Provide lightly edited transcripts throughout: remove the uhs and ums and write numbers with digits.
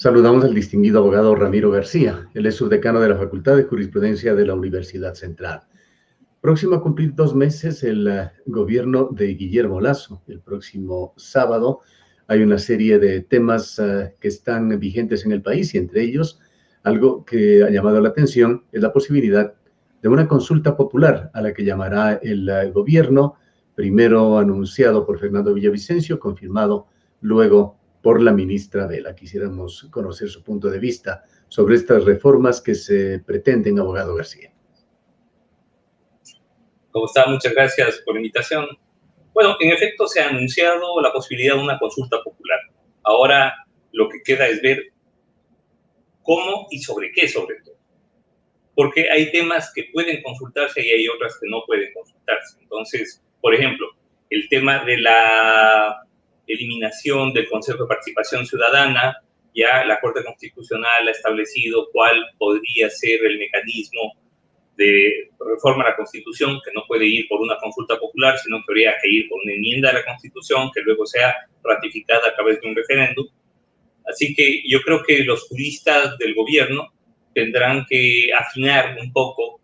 Saludamos al distinguido abogado Ramiro García. Él es subdecano de la Facultad de Jurisprudencia de la Universidad Central. Próximo a cumplir 2 meses el gobierno de Guillermo Lasso. El próximo sábado hay una serie de temas que están vigentes en el país y entre ellos algo que ha llamado la atención es la posibilidad de una consulta popular a la que llamará el gobierno, primero anunciado por Fernando Villavicencio, confirmado luego por la ministra Vela. Quisiéramos conocer su punto de vista sobre estas reformas que se pretenden, abogado García. ¿Cómo está? Muchas gracias por la invitación. Bueno, en efecto se ha anunciado la posibilidad de una consulta popular. Ahora lo que queda es ver cómo y sobre qué, sobre todo. Porque hay temas que pueden consultarse y hay otras que no pueden consultarse. Entonces, por ejemplo, el tema de la eliminación del Consejo de Participación Ciudadana, ya la Corte Constitucional ha establecido cuál podría ser el mecanismo de reforma a la Constitución, que no puede ir por una consulta popular, sino que habría que ir por una enmienda a la Constitución que luego sea ratificada a través de un referéndum. Así que yo creo que los juristas del gobierno tendrán que afinar un poco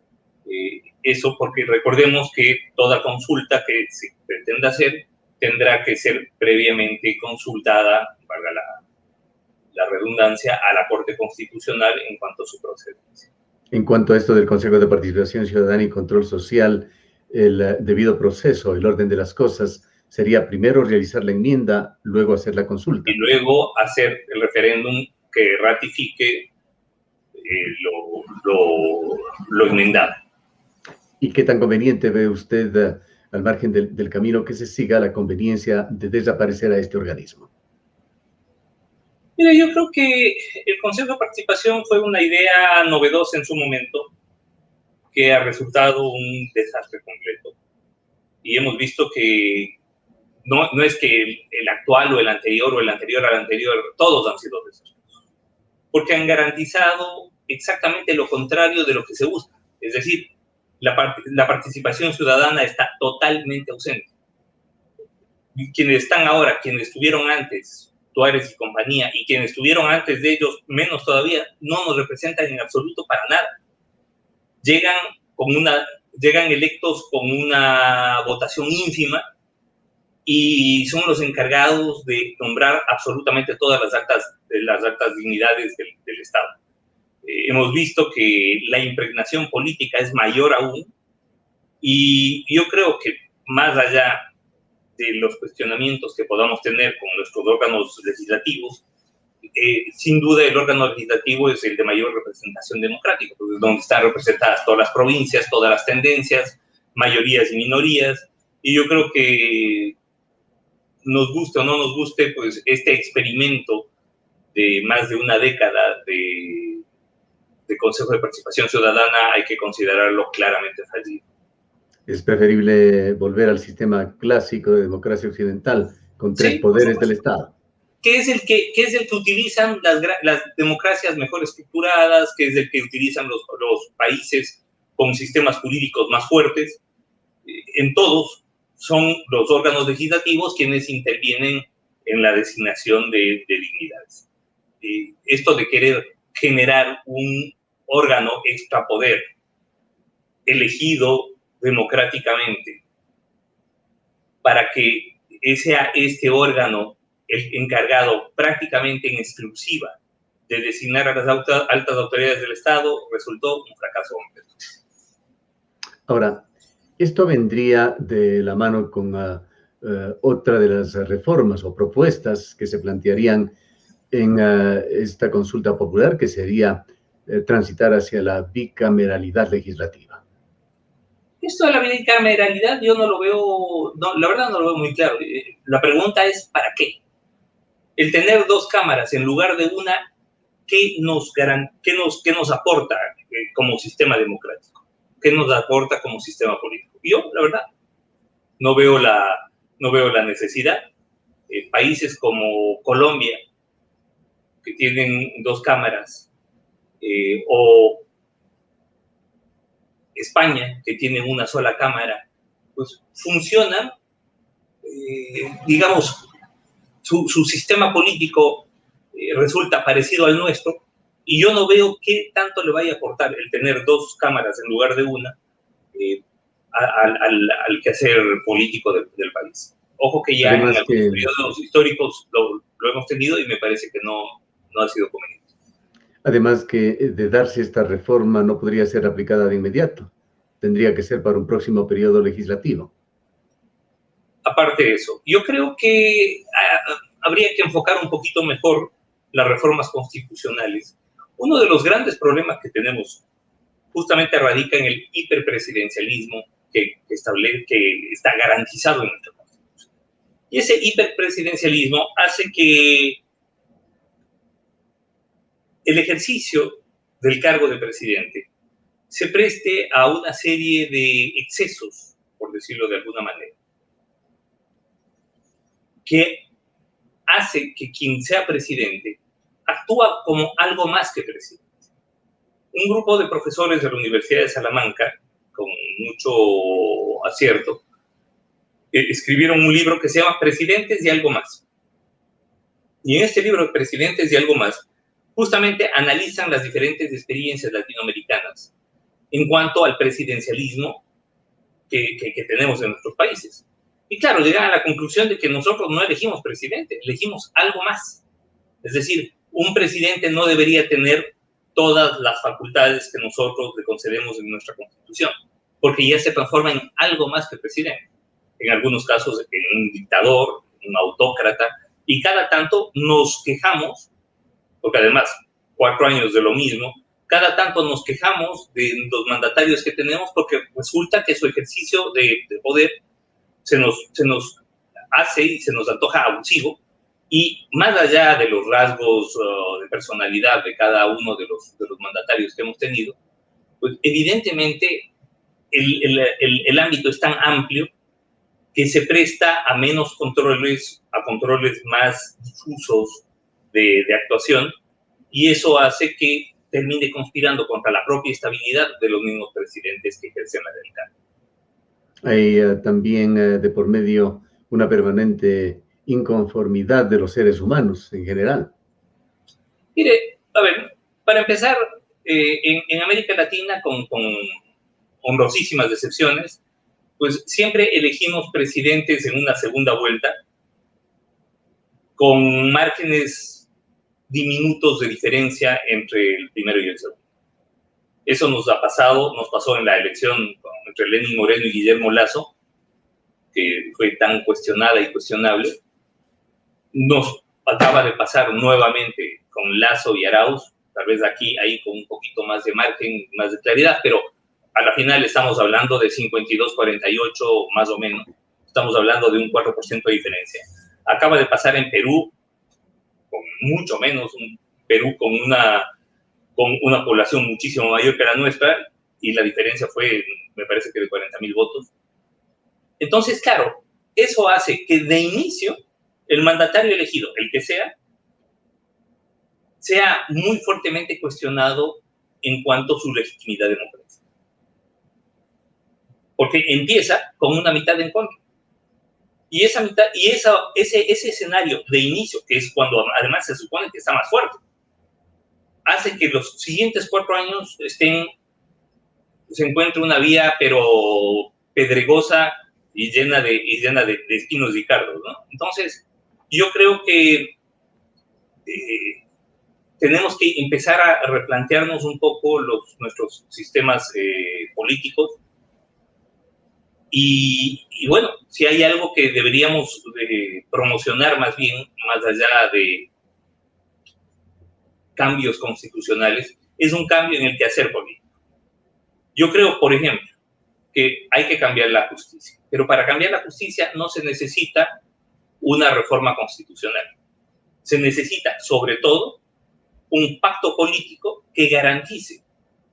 eso, porque recordemos que toda consulta que se pretenda hacer tendrá que ser previamente consultada, valga la redundancia, a la Corte Constitucional en cuanto a su procedencia. En cuanto a esto del Consejo de Participación Ciudadana y Control Social, el debido proceso, el orden de las cosas, sería primero realizar la enmienda, luego hacer la consulta. Y luego hacer el referéndum que ratifique lo enmendado. ¿Y qué tan conveniente ve usted, al margen del camino, que se siga la conveniencia de desaparecer a este organismo? Mira, yo creo que el Consejo de Participación fue una idea novedosa en su momento, que ha resultado un desastre completo. Y hemos visto que no es que el actual o el anterior o el anterior al anterior, todos han sido desastrosos. Porque han garantizado exactamente lo contrario de lo que se busca. Es decir, la participación ciudadana está totalmente ausente. Quienes están ahora, quienes estuvieron antes, Tuárez y compañía, y quienes estuvieron antes de ellos, menos todavía, no nos representan en absoluto para nada. Llegan electos con una votación ínfima y son los encargados de nombrar absolutamente todas las altas dignidades del Estado. Hemos visto que la impregnación política es mayor aún y yo creo que más allá de los cuestionamientos que podamos tener con nuestros órganos legislativos, sin duda el órgano legislativo es el de mayor representación democrática, porque es donde están representadas todas las provincias, todas las tendencias, mayorías y minorías, y yo creo que nos guste o no nos guste, pues este experimento de más de una década de Consejo de Participación Ciudadana hay que considerarlo claramente fallido. Es preferible volver al sistema clásico de democracia occidental, con 3 poderes del Estado. ¿Qué es el que utilizan las democracias mejor estructuradas? ¿Qué es el que utilizan los países con sistemas jurídicos más fuertes? En todos son los órganos legislativos quienes intervienen en la designación de dignidades. Esto de querer generar un órgano extrapoder elegido democráticamente para que sea este órgano el encargado prácticamente en exclusiva de designar a las altas autoridades del Estado, resultó un fracaso completo. Ahora, esto vendría de la mano con otra de las reformas o propuestas que se plantearían en esta consulta popular, que sería transitar hacia la bicameralidad legislativa. Esto de la bicameralidad yo no lo veo, la verdad no lo veo muy claro. La pregunta es, ¿para qué? El tener 2 cámaras en lugar de una, ¿qué nos aporta como sistema democrático? ¿Qué nos aporta como sistema político? Yo, la verdad, no veo la necesidad. Países como Colombia, que tienen 2 cámaras, o España, que tiene una sola cámara, pues funcionan, digamos, su sistema político resulta parecido al nuestro, y yo no veo qué tanto le vaya a aportar el tener dos cámaras en lugar de una al quehacer político del país. Ojo que ya en Además algunos que, periodos históricos lo hemos tenido y me parece que no ha sido conveniente. además que de darse esta reforma no podría ser aplicada de inmediato. Tendría que ser para un próximo periodo legislativo. Aparte de eso, yo creo que habría que enfocar un poquito mejor las reformas constitucionales. Uno de los grandes problemas que tenemos justamente radica en el hiperpresidencialismo que está garantizado en nuestra Constitución. Y ese hiperpresidencialismo hace que el ejercicio del cargo de presidente se preste a una serie de excesos, por decirlo de alguna manera, que hace que quien sea presidente actúa como algo más que presidente. Un grupo de profesores de la Universidad de Salamanca, con mucho acierto, escribieron un libro que se llama Presidentes y algo más. Y en este libro de Presidentes y algo más, justamente analizan las diferentes experiencias latinoamericanas en cuanto al presidencialismo que tenemos en nuestros países. Y claro, llegan a la conclusión de que nosotros no elegimos presidente, elegimos algo más. Es decir, un presidente no debería tener todas las facultades que nosotros le concedemos en nuestra Constitución, porque ya se transforma en algo más que presidente. En algunos casos, en un dictador, un autócrata, y cada tanto nos quejamos, porque además, 4 años de lo mismo, cada tanto nos quejamos de los mandatarios que tenemos porque resulta que su ejercicio de poder se nos hace y se nos antoja abusivo, y más allá de los rasgos de personalidad de cada uno de los mandatarios que hemos tenido, pues evidentemente el ámbito es tan amplio que se presta a menos controles, a controles más difusos de actuación, y eso hace que termine conspirando contra la propia estabilidad de los mismos presidentes que ejercen la del cargo. Hay también de por medio una permanente inconformidad de los seres humanos en general. Mire, a ver, para empezar, en América Latina, con honrosísimas excepciones, pues siempre elegimos presidentes en una segunda vuelta con márgenes diminutos de diferencia entre el primero y el segundo. Eso nos pasó en la elección entre Lenín Moreno y Guillermo Lasso, que fue tan cuestionada y cuestionable. Nos acaba de pasar nuevamente con Lasso y Arauz, tal vez ahí con un poquito más de margen, más de claridad, pero a la final estamos hablando de 52-48 más o menos. Estamos hablando de un 4% de diferencia. Acaba de pasar en Perú, con mucho menos, un Perú con una población muchísimo mayor que la nuestra, y la diferencia fue, me parece que de 40,000 votos. Entonces, claro, eso hace que de inicio el mandatario elegido, el que sea muy fuertemente cuestionado en cuanto a su legitimidad democrática. Porque empieza con una mitad en contra. Y esa mitad, ese escenario de inicio, que es cuando además se supone que está más fuerte, hace que los siguientes 4 años se encuentre una vía, pero pedregosa y llena de espinos y cardos, ¿no? Entonces, yo creo que tenemos que empezar a replantearnos un poco nuestros sistemas políticos, y bueno, si hay algo que deberíamos promocionar más bien, más allá de cambios constitucionales, es un cambio en el quehacer político. Yo creo, por ejemplo, que hay que cambiar la justicia, pero para cambiar la justicia no se necesita una reforma constitucional. Se necesita, sobre todo, un pacto político que garantice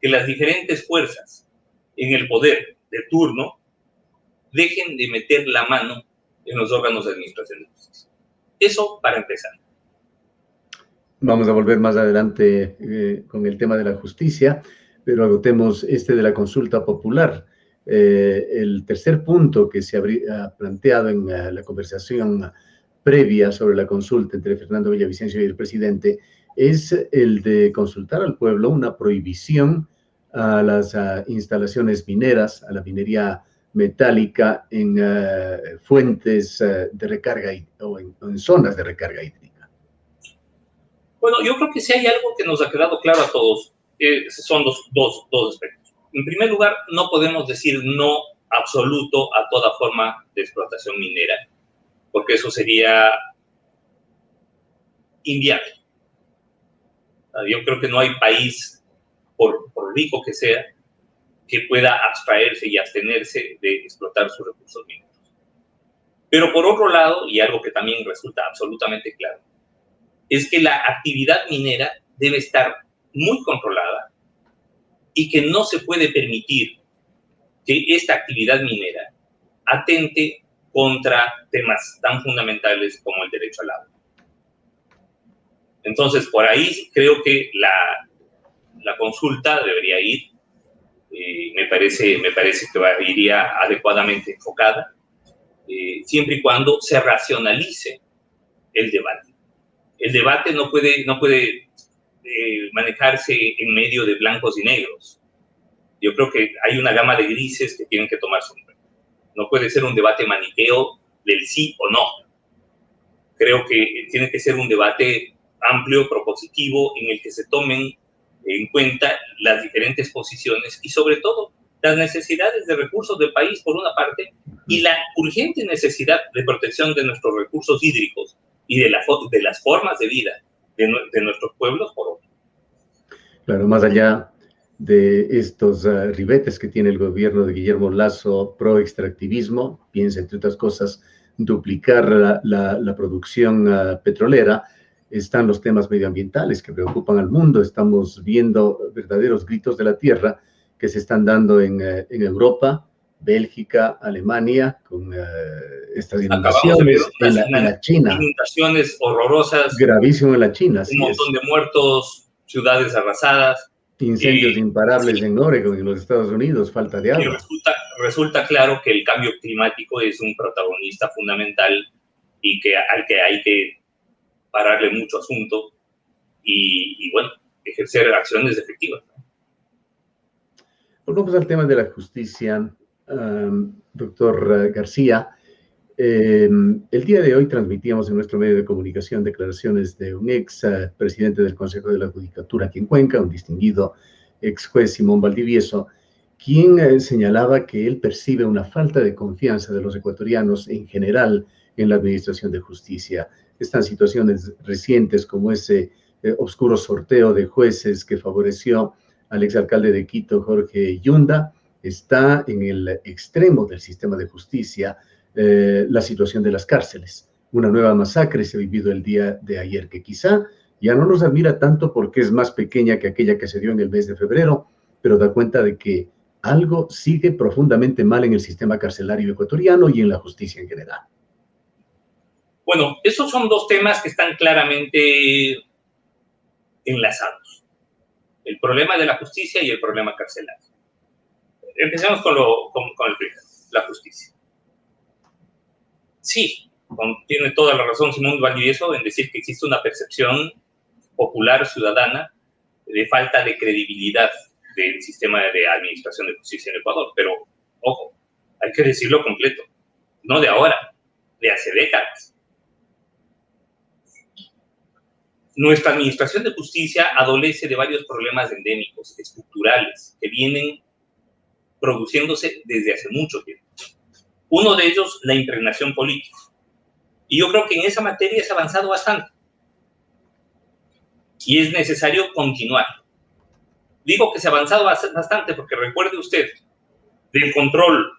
que las diferentes fuerzas en el poder de turno dejen de meter la mano en los órganos de administración de justicia. Eso para empezar. Vamos a volver más adelante con el tema de la justicia, pero agotemos este de la consulta popular. El tercer punto que se habría planteado en la conversación previa sobre la consulta entre Fernando Villavicencio y el presidente es el de consultar al pueblo una prohibición a las instalaciones mineras, a la minería metálica en fuentes de recarga o en zonas de recarga hídrica. Bueno, yo creo que si hay algo que nos ha quedado claro a todos, son dos aspectos. En primer lugar, no podemos decir no absoluto a toda forma de explotación minera, porque eso sería inviable. Yo creo que no hay país, por rico que sea, que pueda abstraerse y abstenerse de explotar sus recursos mineros. Pero por otro lado, y algo que también resulta absolutamente claro, es que la actividad minera debe estar muy controlada y que no se puede permitir que esta actividad minera atente contra temas tan fundamentales como el derecho al agua. Entonces, por ahí creo que la consulta debería ir. Me parece que iría adecuadamente enfocada, siempre y cuando se racionalice el debate. El debate no puede manejarse en medio de blancos y negros. Yo creo que hay una gama de grises que tienen que tomarse en cuenta. No puede ser un debate maniqueo del sí o no. Creo que tiene que ser un debate amplio, propositivo, en el que se tomen en cuenta las diferentes posiciones y sobre todo las necesidades de recursos del país por una parte y la urgente necesidad de protección de nuestros recursos hídricos y de las formas de vida de nuestros pueblos por otro. Claro, más allá de estos ribetes que tiene el gobierno de Guillermo Lasso pro extractivismo, piensa entre otras cosas duplicar la producción petrolera, están los temas medioambientales que preocupan al mundo. Estamos viendo verdaderos gritos de la tierra que se están dando en Europa, Bélgica, Alemania, con estas inundaciones en la China. Inundaciones horrorosas. Gravísimo en la China, un montón de muertos, ciudades arrasadas. Incendios imparables en Oregon, en los Estados Unidos, falta de agua. Resulta claro que el cambio climático es un protagonista fundamental y al que hay que pararle mucho asunto y bueno, ejercer acciones efectivas. Volvamos al tema de la justicia, doctor García. El día de hoy transmitíamos en nuestro medio de comunicación declaraciones de un ex presidente del Consejo de la Judicatura aquí en Cuenca, un distinguido ex juez Simón Valdivieso, quien señalaba que él percibe una falta de confianza de los ecuatorianos en general en la administración de justicia. Están situaciones recientes como ese oscuro sorteo de jueces que favoreció al exalcalde de Quito, Jorge Yunda. Está en el extremo del sistema de justicia la situación de las cárceles. Una nueva masacre se ha vivido el día de ayer, que quizá ya no nos admira tanto porque es más pequeña que aquella que se dio en el mes de febrero, pero da cuenta de que algo sigue profundamente mal en el sistema carcelario ecuatoriano y en la justicia en general. Bueno, esos son dos temas que están claramente enlazados. El problema de la justicia y el problema carcelario. Empecemos con el primero, la justicia. Sí, tiene toda la razón Simón Valdivieso en decir que existe una percepción popular ciudadana de falta de credibilidad del sistema de administración de justicia en Ecuador. Pero, ojo, hay que decirlo completo. No de ahora, de hace décadas. Nuestra administración de justicia adolece de varios problemas endémicos, estructurales, que vienen produciéndose desde hace mucho tiempo. Uno de ellos, la impregnación política. Y yo creo que en esa materia se ha avanzado bastante. Y es necesario continuar. Digo que se ha avanzado bastante porque recuerde usted, del control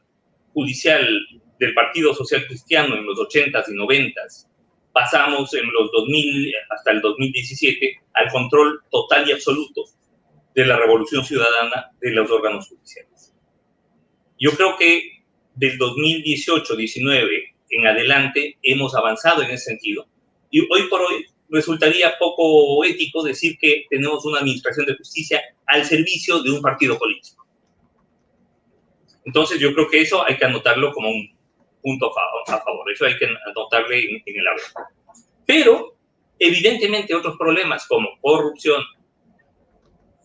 judicial del Partido Social Cristiano en los 80s y 90s, pasamos en los 2000 hasta el 2017 al control total y absoluto de la revolución ciudadana de los órganos judiciales. Yo creo que del 2018-19 en adelante hemos avanzado en ese sentido y hoy por hoy resultaría poco ético decir que tenemos una administración de justicia al servicio de un partido político. Entonces yo creo que eso hay que anotarlo como un punto a favor. Eso hay que anotarle en el haber. Pero, evidentemente, otros problemas como corrupción,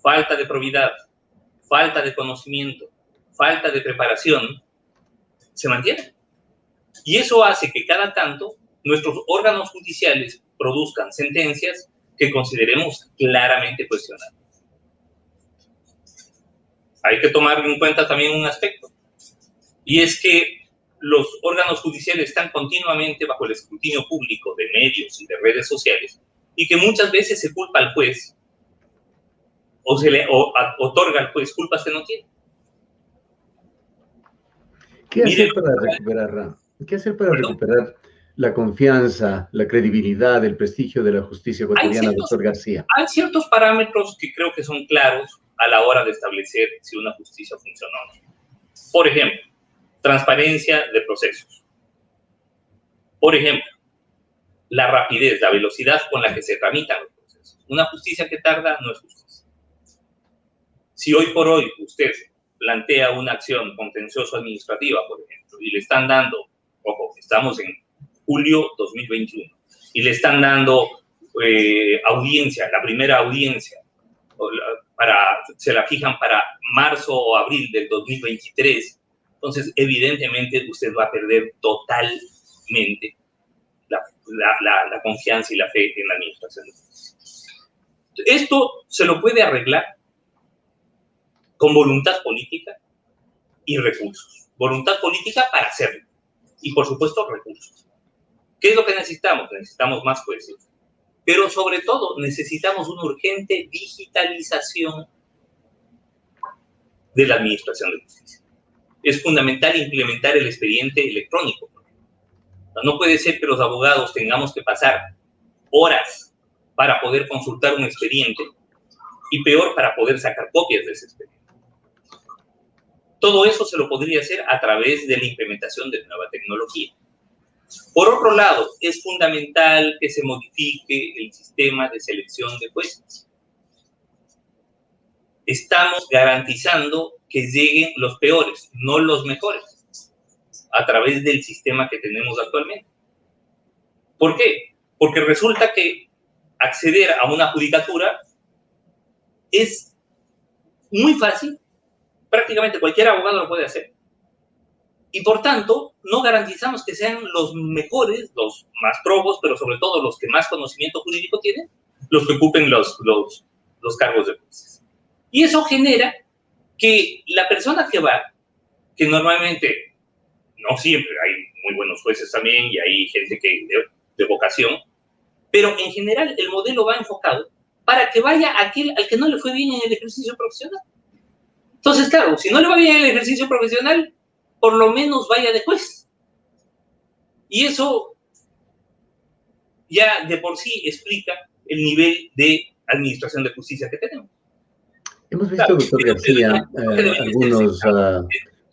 falta de probidad, falta de conocimiento, falta de preparación, se mantienen. Y eso hace que cada tanto nuestros órganos judiciales produzcan sentencias que consideremos claramente cuestionables. Hay que tomar en cuenta también un aspecto, y es que los órganos judiciales están continuamente bajo el escrutinio público de medios y de redes sociales, y que muchas veces se culpa al juez o se le otorga al juez culpas que no tiene. ¿Qué hacer para recuperar, recuperar la confianza, la credibilidad, el prestigio de la justicia ecuatoriana, doctor García? Hay ciertos parámetros que creo que son claros a la hora de establecer si una justicia funciona o no. Por ejemplo, transparencia de procesos. Por ejemplo, la rapidez, la velocidad con la que se tramitan los procesos. Una justicia que tarda no es justicia. Si hoy por hoy usted plantea una acción contencioso-administrativa, por ejemplo, y le están dando, ojo, estamos en julio 2021, y le están dando audiencia, la primera audiencia, se la fijan para marzo o abril del 2023, entonces evidentemente usted va a perder totalmente la confianza y la fe en la administración. Esto se lo puede arreglar con voluntad política y recursos. Voluntad política para hacerlo. Y, por supuesto, recursos. ¿Qué es lo que necesitamos? Necesitamos más cohesión. Pero, sobre todo, necesitamos una urgente digitalización de la administración de justicia. Es fundamental implementar el expediente electrónico. No puede ser que los abogados tengamos que pasar horas para poder consultar un expediente y peor para poder sacar copias de ese expediente. Todo eso se lo podría hacer a través de la implementación de nueva tecnología. Por otro lado, es fundamental que se modifique el sistema de selección de jueces. Estamos garantizando que lleguen los peores, no los mejores, a través del sistema que tenemos actualmente. ¿Por qué? Porque resulta que acceder a una judicatura es muy fácil. Prácticamente cualquier abogado lo puede hacer. Y por tanto, no garantizamos que sean los mejores, los más probos, pero sobre todo los que más conocimiento jurídico tienen, los que ocupen los cargos de jueces. Y eso genera que la persona que va, que normalmente, no siempre, hay muy buenos jueces también y hay gente que de vocación, pero en general el modelo va enfocado para que vaya aquel al que no le fue bien en el ejercicio profesional. Entonces, claro, si no le va bien el ejercicio profesional, por lo menos vaya de juez. Y eso ya de por sí explica el nivel de administración de justicia que tenemos. Hemos visto, doctor García,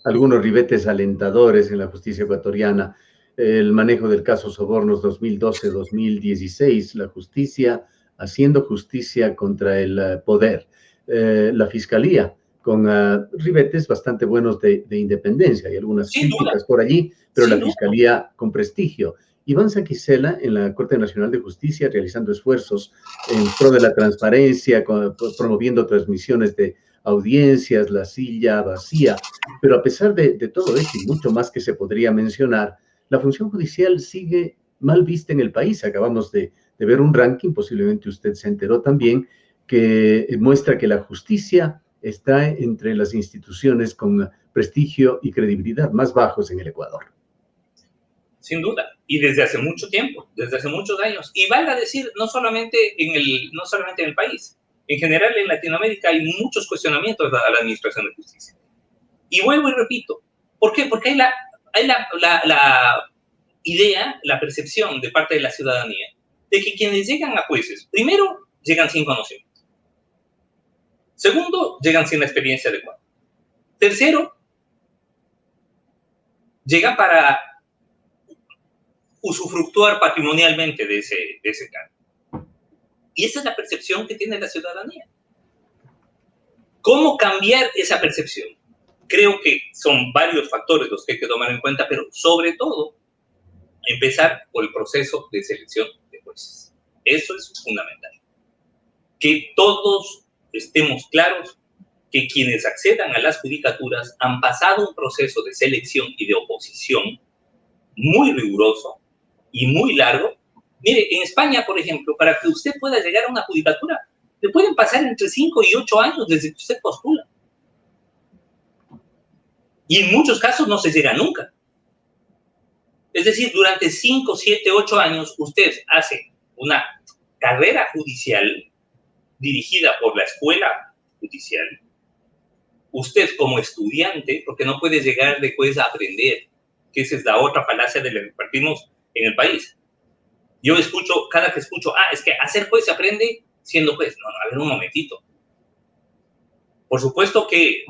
algunos ribetes alentadores en la justicia ecuatoriana. El manejo del caso Sobornos 2012-2016, la justicia haciendo justicia contra el poder. La fiscalía, con ribetes bastante buenos de independencia. Hay algunas críticas por allí, pero la fiscalía con prestigio. Iván Saquicela, en la Corte Nacional de Justicia, realizando esfuerzos en pro de la transparencia, promoviendo transmisiones de audiencias, la silla vacía. Pero a pesar de todo esto y mucho más que se podría mencionar, la función judicial sigue mal vista en el país. Acabamos de ver un ranking, posiblemente usted se enteró también, que muestra que la justicia está entre las instituciones con prestigio y credibilidad más bajos en el Ecuador. Sin duda, y desde hace mucho tiempo, desde hace muchos años. Y valga decir, no solamente en el país, en general en Latinoamérica hay muchos cuestionamientos a la administración de justicia. Y vuelvo y repito, ¿por qué? Porque hay la idea, la percepción de parte de la ciudadanía de que quienes llegan a jueces, primero, llegan sin conocimiento. Segundo, llegan sin la experiencia adecuada. Tercero, llegan para usufructuar patrimonialmente de ese cargo. Y esa es la percepción que tiene la ciudadanía. ¿Cómo cambiar esa percepción? creo que son varios factores los que hay que tomar en cuenta, pero sobre todo, empezar por el proceso de selección de jueces. Eso es fundamental. Que todos estemos claros que quienes accedan a las judicaturas han pasado un proceso de selección y de oposición muy riguroso y muy largo. Mire, en España, por ejemplo, para que usted pueda llegar a una judicatura, le pueden pasar entre 5 y 8 años desde que usted postula. Y en muchos casos no se llega nunca. Es decir, durante 5, 7, 8 años, usted hace una carrera judicial dirigida por la escuela judicial. Usted como estudiante, porque no puede llegar de juez a aprender, que esa es la otra falacia de la que partimos en el país. Yo escucho, cada que escucho, es que hacer juez se aprende siendo juez. No, a ver un momentito. Por supuesto que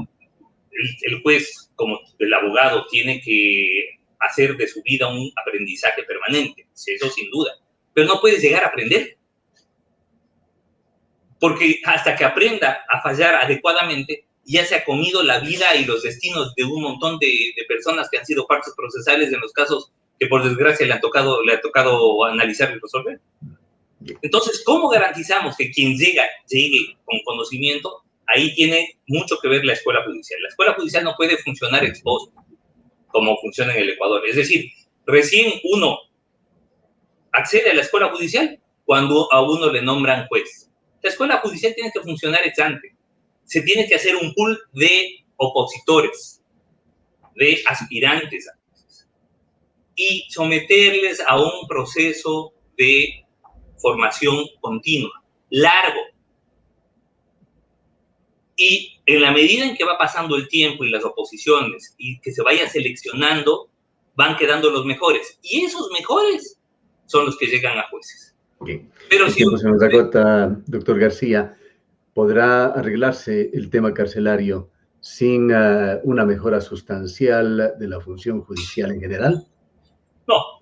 el juez, como el abogado, tiene que hacer de su vida un aprendizaje permanente, eso sin duda. Pero no puedes llegar a aprender. Porque hasta que aprenda a fallar adecuadamente, ya se ha comido la vida y los destinos de un montón de personas que han sido partes procesales en los casos que por desgracia le ha tocado analizar y resolver. Entonces, ¿cómo garantizamos que quien llegue con conocimiento? Ahí tiene mucho que ver la escuela judicial. La escuela judicial no puede funcionar ex post, como funciona en el Ecuador. Es decir, recién uno accede a la escuela judicial cuando a uno le nombran juez. La escuela judicial tiene que funcionar ex ante. Se tiene que hacer un pool de opositores, de aspirantes a jueces, y someterles a un proceso de formación continua, largo. Y en la medida en que va pasando el tiempo y las oposiciones y que se vaya seleccionando, van quedando los mejores. Y esos mejores son los que llegan a jueces. Okay. Pero el si tiempo se nos agota, doctor García. ¿Podrá arreglarse el tema carcelario sin una mejora sustancial de la función judicial en general? No.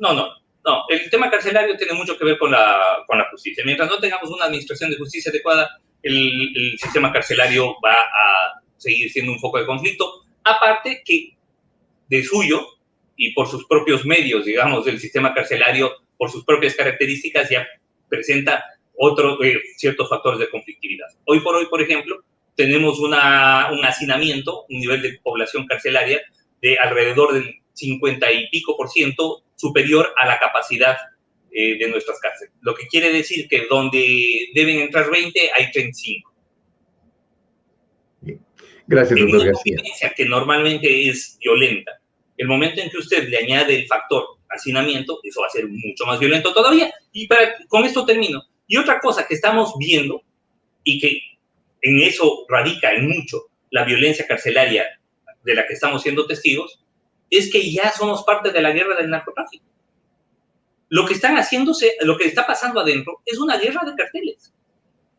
El tema carcelario tiene mucho que ver con la justicia. Mientras no tengamos una administración de justicia adecuada, el sistema carcelario va a seguir siendo un foco de conflicto. Aparte que de suyo y por sus propios medios, digamos, el sistema carcelario, por sus propias características, ya presenta ciertos factores de conflictividad. Hoy por hoy, por ejemplo, tenemos un hacinamiento, un nivel de población carcelaria de alrededor del 50 y pico % superior a la capacidad de nuestras cárceles. Lo que quiere decir que donde deben entrar 20, hay 35. Bien. Gracias, doctor García. En una convivencia que normalmente es violenta, el momento en que usted le añade el factor hacinamiento, eso va a ser mucho más violento todavía. Y con esto termino. Y otra cosa que estamos viendo, y que en eso radica en mucho la violencia carcelaria de la que estamos siendo testigos, es que ya somos parte de la guerra del narcotráfico. Lo que está pasando adentro es una guerra de carteles.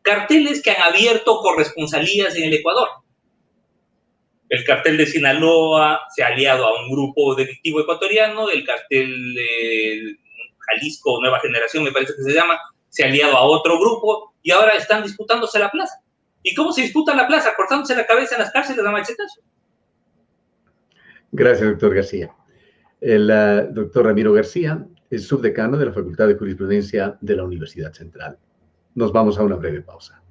Carteles que han abierto corresponsalías en el Ecuador. El cartel de Sinaloa se ha aliado a un grupo delictivo ecuatoriano, el cartel de Jalisco Nueva Generación, me parece que se llama, se ha aliado a otro grupo y ahora están disputándose la plaza. ¿Y cómo se disputa la plaza? Cortándose la cabeza en las cárceles a machetazos. Gracias, doctor García. El doctor Ramiro García es subdecano de la Facultad de Jurisprudencia de la Universidad Central. Nos vamos a una breve pausa.